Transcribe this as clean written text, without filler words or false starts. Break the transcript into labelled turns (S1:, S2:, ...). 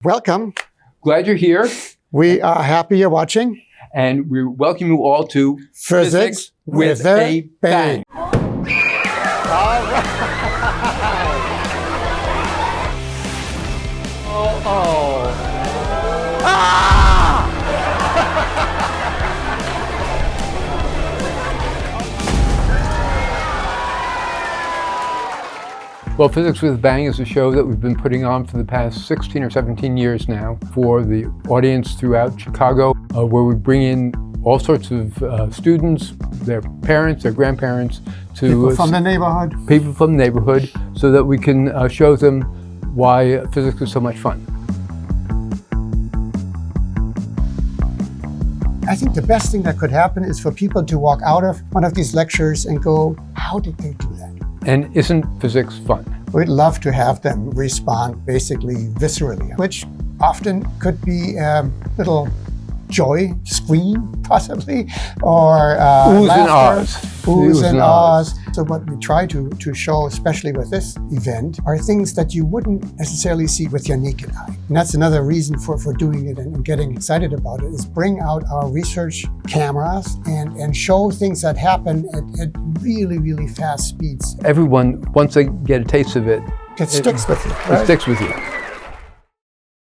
S1: Welcome.
S2: Glad you're here.
S1: We are happy you're watching.
S2: And we welcome you all to
S1: Physics with a Bang.
S2: Bang.
S1: All right.
S2: Well, Physics with a Bang is a show that we've been putting on for the past 16 or 17 years now for the audience throughout Chicago, where we bring in all sorts of students, their parents, their grandparents, to
S1: People from the neighborhood,
S2: so that we can show them why physics is so much fun.
S1: I think the best thing that could happen is for people to walk out of one of these lectures and go, how did they do that?
S2: And isn't physics fun?
S1: We'd love to have them respond basically viscerally, which often could be a little joy scream, possibly, or
S2: oohs
S1: laughter,
S2: and ahs.
S1: Oohs and ahs. So what we try to show, especially with this event, are things that you wouldn't necessarily see with your naked eye. And that's another reason for doing it and getting excited about it, is bring out our research cameras and show things that happen at really, really fast speeds.
S2: Everyone, once they get a taste of it,
S1: It sticks with you.
S2: it
S1: Right?
S2: sticks with you.